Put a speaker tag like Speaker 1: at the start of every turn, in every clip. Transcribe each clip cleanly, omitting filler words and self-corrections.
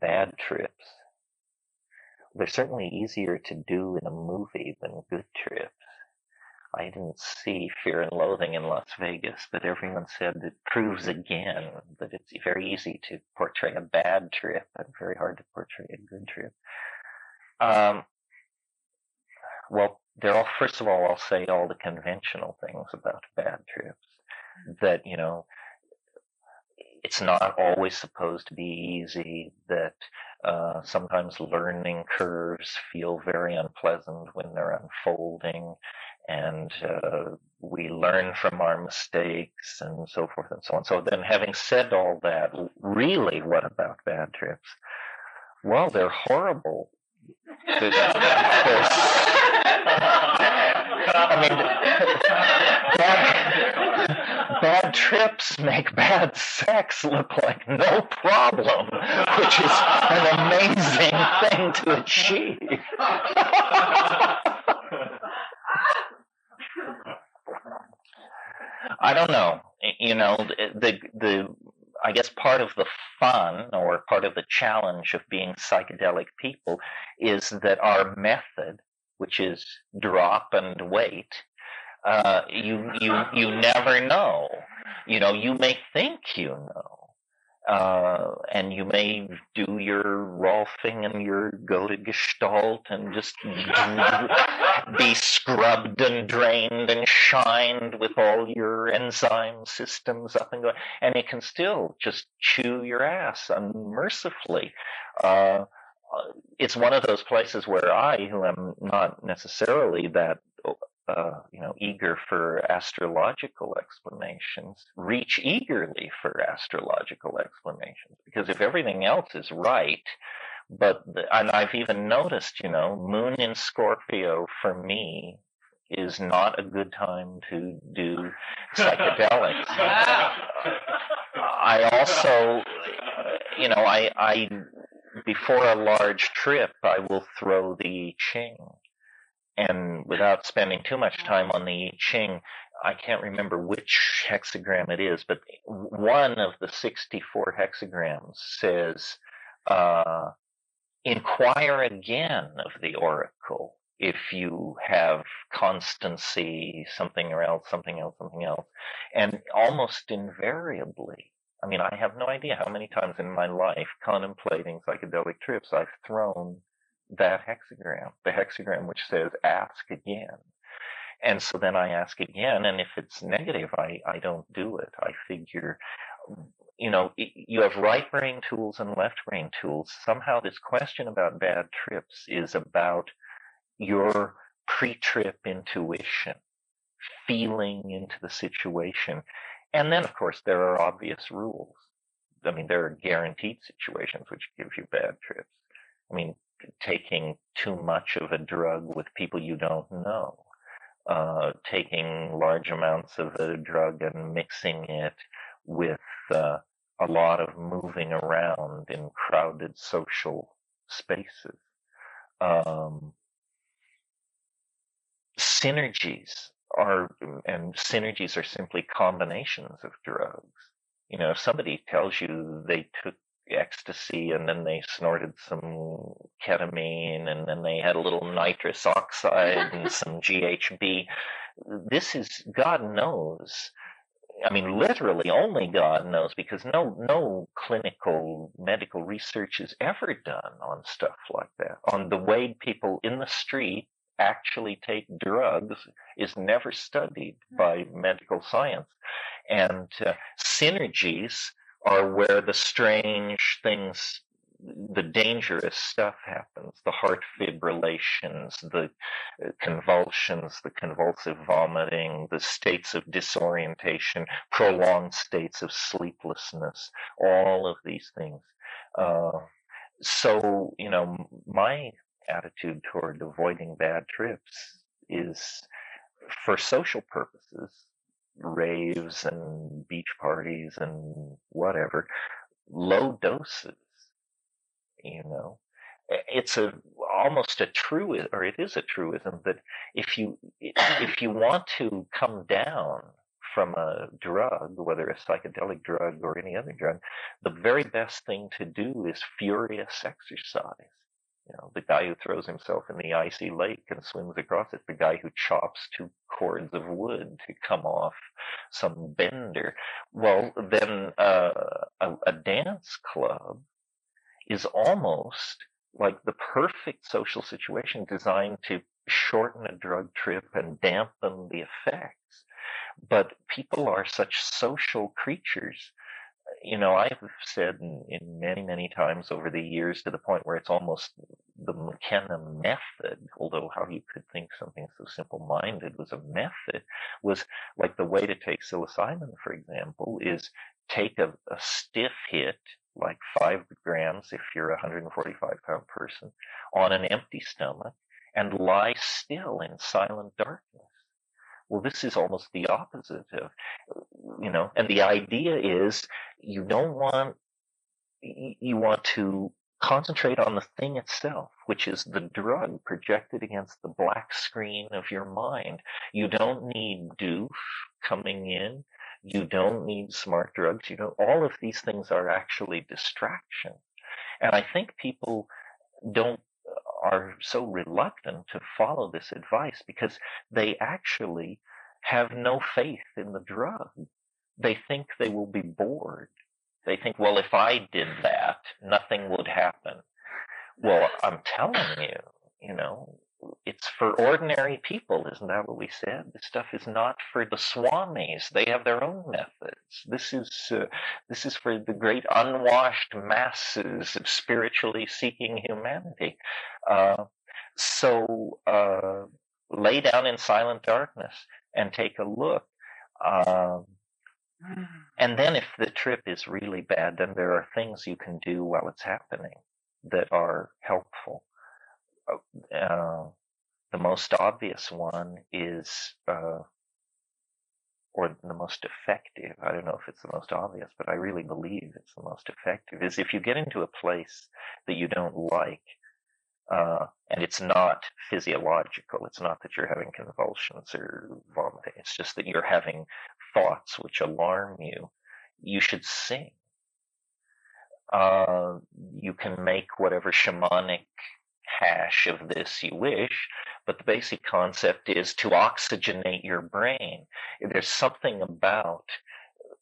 Speaker 1: bad trips. They're certainly easier to do in a movie than good trips. I didn't see Fear and Loathing in Las Vegas, but everyone said it proves again that it's very easy to portray a bad trip and very hard to portray a good trip. Well, first of all, I'll say all the conventional things about bad trips. That, it's not always supposed to be easy, that sometimes learning curves feel very unpleasant when they're unfolding, and we learn from our mistakes and so forth and so on. So then, having said all that, really, what about bad trips? Well, they're horrible. Bad trips make bad sex look like no problem, which is an amazing thing to achieve. I don't know. I guess part of the fun, or part of the challenge of being psychedelic people, is that our method, which is drop and wait, you never know. You may think you know, and you may do your Rolfing and your go to Gestalt and just be scrubbed and drained and shined with all your enzyme systems up and going, and it can still just chew your ass unmercifully. It's one of those places where I, who am not necessarily that eager for astrological explanations, reach eagerly for astrological explanations, because if everything else is right, and I've even noticed, Moon in Scorpio for me is not a good time to do psychedelics. I also, I before a large trip, I will throw the I Ching. And without spending too much time on the I Ching, I can't remember which hexagram it is, but one of the 64 hexagrams says, inquire again of the oracle if you have constancy, something else. And almost invariably, I have no idea how many times in my life, contemplating psychedelic trips, I've thrown that hexagram, the hexagram which says ask again. And so then I ask again, and if it's negative, I don't do it. I figure, you have right brain tools and left brain tools. Somehow this question about bad trips is about your pre-trip intuition, feeling into the situation. And then, of course, there are obvious rules. There are guaranteed situations which give you bad trips. Taking too much of a drug with people you don't know, taking large amounts of a drug and mixing it with a lot of moving around in crowded social spaces. Synergies are simply combinations of drugs. If somebody tells you they took ecstasy and then they snorted some ketamine and then they had a little nitrous oxide and some GHB, this is, God knows, literally only God knows, because no clinical medical research is ever done on stuff like that. On the way people in the street actually take drugs is never studied by medical science. And synergies are where the strange things, the dangerous stuff happens, the heart fibrillations, the convulsions, the convulsive vomiting, the states of disorientation, prolonged states of sleeplessness, all of these things. So, my attitude toward avoiding bad trips is, for social purposes, raves and beach parties and whatever, low doses. It's almost a truism, or it is a truism, that if you want to come down from a drug, whether a psychedelic drug or any other drug, the very best thing to do is furious exercise. The guy who throws himself in the icy lake and swims across it, the guy who chops 2 cords of wood to come off some bender. Well, then a dance club is almost like the perfect social situation designed to shorten a drug trip and dampen the effects. But people are such social creatures. I've said in many, many times over the years, to the point where it's almost the McKenna method, although how you could think something so simple-minded was a method, was like the way to take psilocybin, for example, is take a stiff hit, like 5 grams if you're a 145-pound person, on an empty stomach, and lie still in silent darkness. Well, this is almost the opposite of, and the idea is you want to concentrate on the thing itself, which is the drug projected against the black screen of your mind. You don't need doof coming in. You don't need smart drugs. All of these things are actually distraction. And I think people are so reluctant to follow this advice because they actually have no faith in the drug. They think they will be bored. They think, well, if I did that, nothing would happen. Well, I'm telling you, it's for ordinary people. Isn't that what we said? This stuff is not for the swamis. They have their own methods. This is for the great unwashed masses of spiritually seeking humanity. So lay down in silent darkness and take a look. And then if the trip is really bad, then there are things you can do while it's happening that are helpful. The most obvious one is, or the most effective, I don't know if it's the most obvious, but I really believe it's the most effective, is if you get into a place that you don't like, and it's not physiological, it's not that you're having convulsions or vomiting, it's just that you're having thoughts which alarm you, you should sing. You can make whatever shamanic hash of this you wish, but the basic concept is to oxygenate your brain. There's something about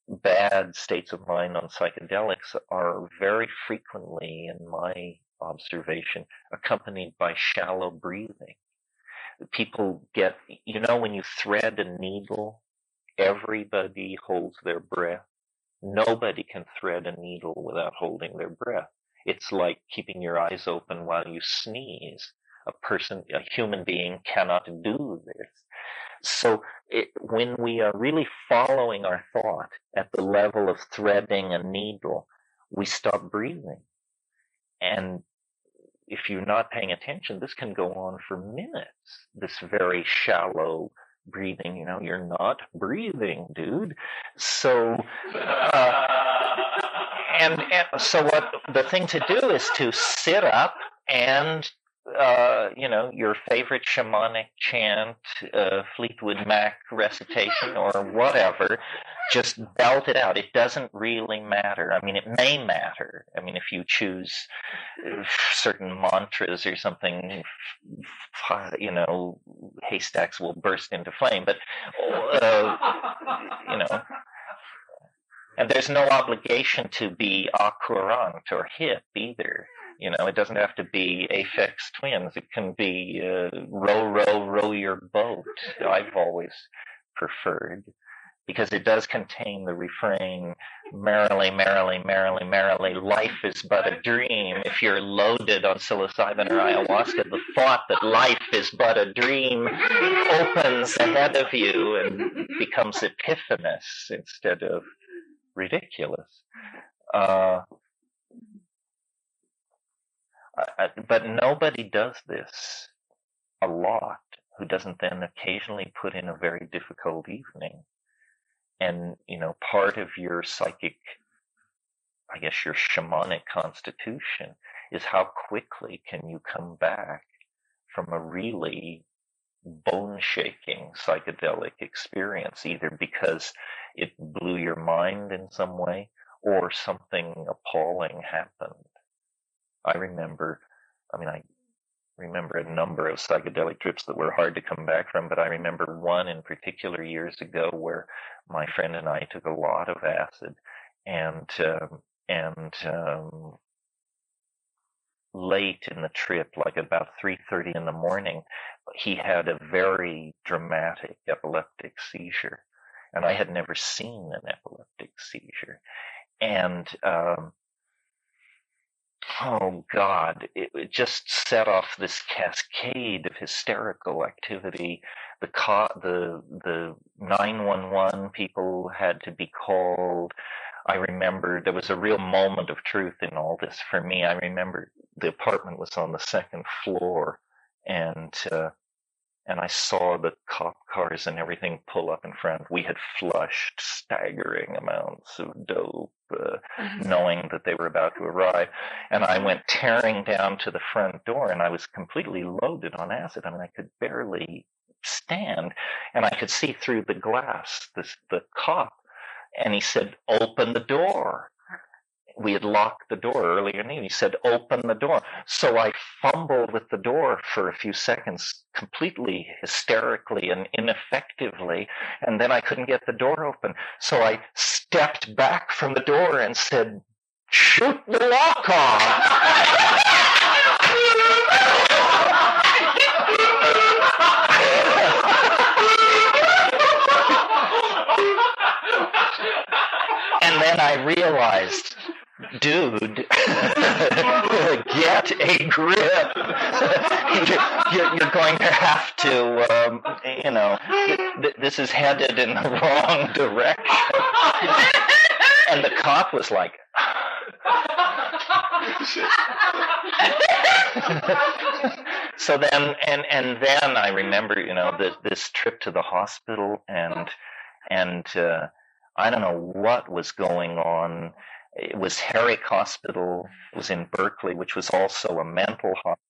Speaker 1: bad states of mind on psychedelics are very frequently, in my observation, accompanied by shallow breathing. People get, when you thread a needle, everybody holds their breath. Nobody can thread a needle without holding their breath. It's like keeping your eyes open while you sneeze. A human being cannot do this. So when we are really following our thought at the level of threading a needle, we stop breathing. And if you're not paying attention, this can go on for minutes, this very shallow breathing. You're not breathing, dude. So, and so what the thing to do is to sit up and, your favorite shamanic chant, Fleetwood Mac recitation or whatever, just belt it out. It doesn't really matter. I mean, it may matter. I mean, if you choose certain mantras or something, haystacks will burst into flame. But, and there's no obligation to be au courant or hip either. It doesn't have to be Aphex Twins. It can be row, row, row your boat. I've always preferred, because it does contain the refrain, merrily, merrily, merrily, merrily, life is but a dream. If you're loaded on psilocybin or ayahuasca, the thought that life is but a dream opens ahead of you and becomes epiphanous instead of ridiculous. But nobody does this a lot who doesn't then occasionally put in a very difficult evening. And, part of your psychic, I guess your shamanic constitution is how quickly can you come back from a really bone-shaking psychedelic experience, either because it blew your mind in some way or something appalling happened. I remember a number of psychedelic trips that were hard to come back from, but I remember one in particular years ago where my friend and I took a lot of acid, and late in the trip, like about 3:30 in the morning, he had a very dramatic epileptic seizure, and I had never seen an epileptic seizure, and oh God, it just set off this cascade of hysterical activity. The 911 people had to be called. I remember there was a real moment of truth in all this for me. I remember the apartment was on the second floor, and I saw the cop cars and everything pull up in front. We had flushed staggering amounts of dope, knowing that they were about to arrive. And I went tearing down to the front door, and I was completely loaded on acid. I mean, I could barely stand, and I could see through the glass the cop, and he said, "Open the door." We had locked the door earlier in the evening. He said, "Open the door." So I fumbled with the door for a few seconds, completely hysterically and ineffectively, and then I couldn't get the door open. So I stepped back from the door and said, "Shoot the lock off." And then I realized, dude, get a grip. You're going to have to, this is headed in the wrong direction. And the cop was like, so then, and then I remember, this trip to the hospital, and I don't know what was going on. It was Herrick Hospital. It was in Berkeley, which was also a mental hospital.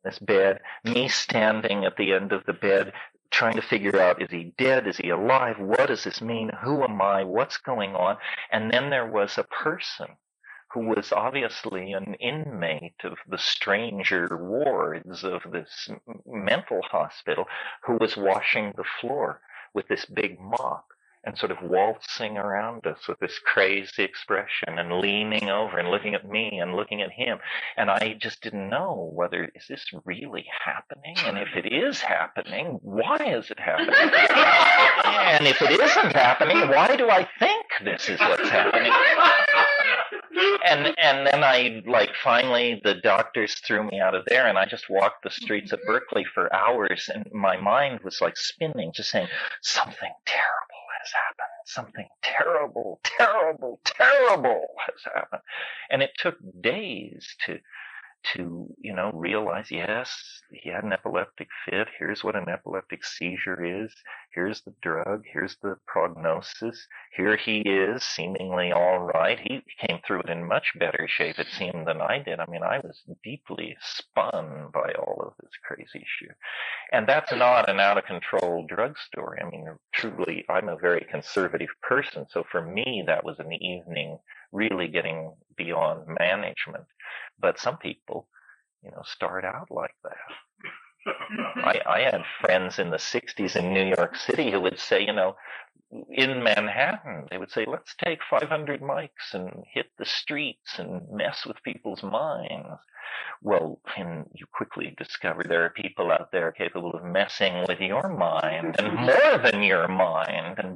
Speaker 1: This bed, me standing at the end of the bed, trying to figure out, is he dead? Is he alive? What does this mean? Who am I? What's going on? And then there was a person who was obviously an inmate of the stranger wards of this mental hospital, who was washing the floor with this big mop and sort of waltzing around us with this crazy expression and leaning over and looking at me and looking at him. And I just didn't know whether, is this really happening? And if it is happening, why is it happening? And if it isn't happening, why do I think this is what's happening? And then I, finally the doctors threw me out of there, and I just walked the streets of Berkeley for hours, and my mind was spinning, just saying, something terrible has happened. Something terrible, terrible, terrible has happened. And it took days to realize, yes, he had an epileptic fit. Here's what an epileptic seizure is. Here's the drug. Here's the prognosis. Here he is, seemingly all right. He came through it in much better shape, it seemed, than I did. I mean, I was deeply spun by all of this crazy shit. And that's not an out-of-control drug story. I mean, truly, I'm a very conservative person. So for me, that was an evening really getting beyond management. But some people, start out like that. I had friends in the 60s in New York City who would say, in Manhattan, they would say, let's take 500 mics and hit the streets and mess with people's minds. Well, and you quickly discover there are people out there capable of messing with your mind, and more than your mind, and